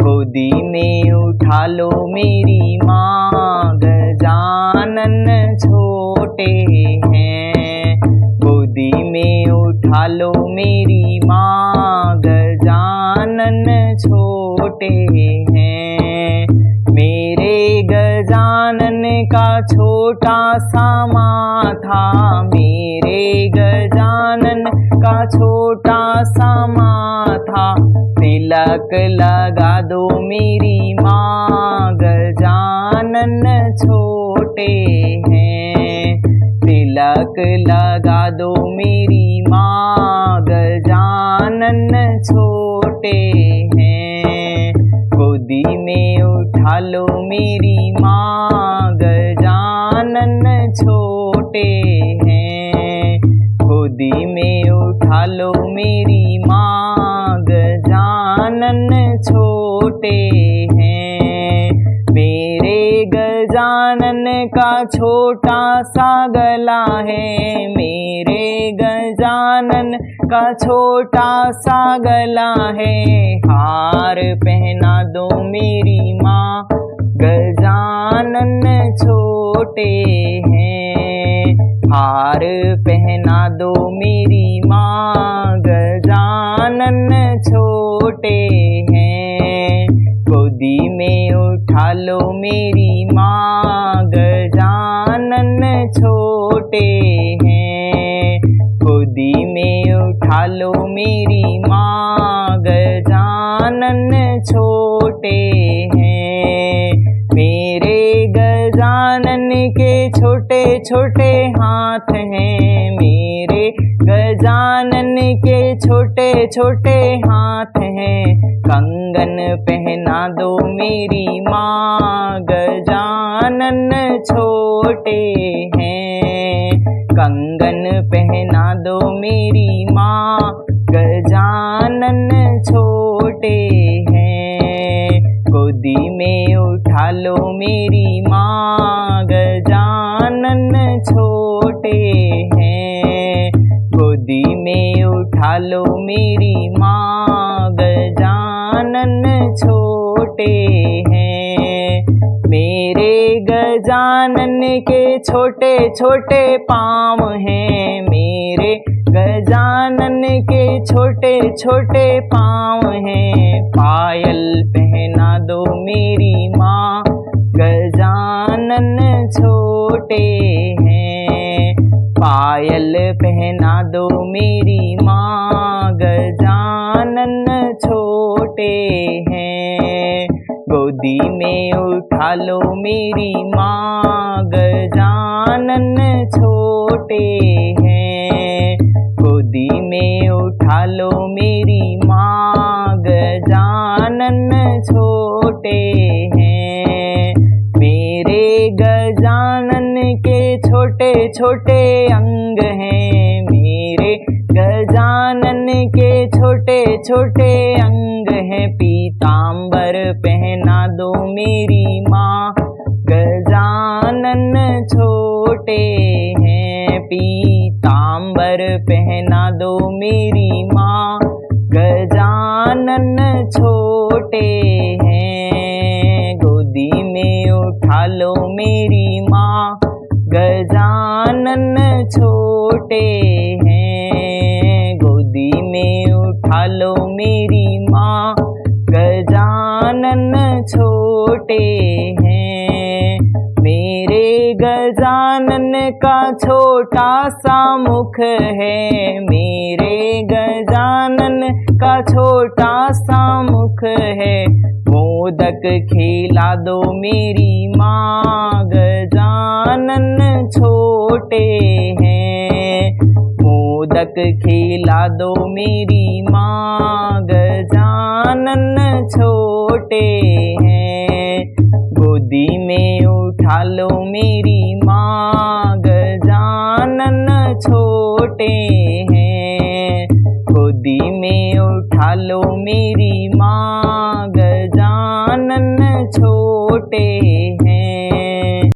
गोदी में उठा लो मेरी माँ, गजानन छोटे हैं। गोदी में उठा लो मेरी माँ, गजानन छोटे हैं। मेरे गजानन का छोटा सा माथा, मेरे गजानन का छोटा सा माथा, तिलक लगा दो मेरी माँ, गजानन छोटे हैं। तिलक लगा दो मेरी माँ, गजानन छोटे हैं। गोदी में उठा लो मेरी माँ, गजानन छोटे हैं। गोदी में उठा लो मेरी माँ, गजानन छोटे हैं। मेरे गजानन का छोटा सा गला है, मेरे गजानन का छोटा सा गला है। हार पहना दो मेरी माँ, गजानन छोटे हैं। हार पहना दो मेरी माँ, गजानन छोटे हैं। गोदी में उठा लो मेरी माँ, गजानन छोटे हैं। गोदी में उठा लो मेरी माँ, गजानन छोटे हैं। मेरे गजानन के छोटे छोटे हाथ हैं, मेरे गजानन के छोटे छोटे हाथ हैं। कंगन पहना दो मेरी माँ, गजानन छोटे हैं। कंगन पहना दो मेरी माँ, गजानन छोटे हैं। गोदी में उठा लो मेरी माँ, गजानन छोटे हैं। गोदी में उठा लो मेरी माँ, गजानन छोटे हैं। मेरे गजानन के छोटे छोटे पाँव हैं, मेरे गजानन के छोटे छोटे पाँव हैं। पायल पहना दो मेरी माँ, गजानन छोटे हैं। पायल पहना दो मेरी माँ, गजानन छोटे हैं। गोदी में उठा लो मेरी माँ, गजानन छोटे हैं। गोदी में उठा लो मेरी माँ, गजानन छोटे हैं। मेरे गजानन के छोटे छोटे अंग हैं, मेरे गजानन के छोटे छोटे अंग हैं। पीतांबर पहना दो मेरी माँ, गजानन छोटे हैं। पीतांबर पहना दो मेरी माँ, गजानन छोटे हैं। गोदी में उठा लो मेरी माँ, गजानन छोटे हैं। गोदी में उठा लो मेरी माँ, गजानन छोटे हैं। मेरे गजानन का छोटा सा मुख है, मेरे गजानन का छोटा सा मुख है। मोदक खिला दो मेरी माँ, गजानन छोटे हैं। मोदक खिला दो मेरी माँ, गजानन छोटे हैं। गोदी में उठा लो मेरी माँ, गजानन छोटे हैं। गोदी में उठा लो मेरी माँ, गजानन छोटे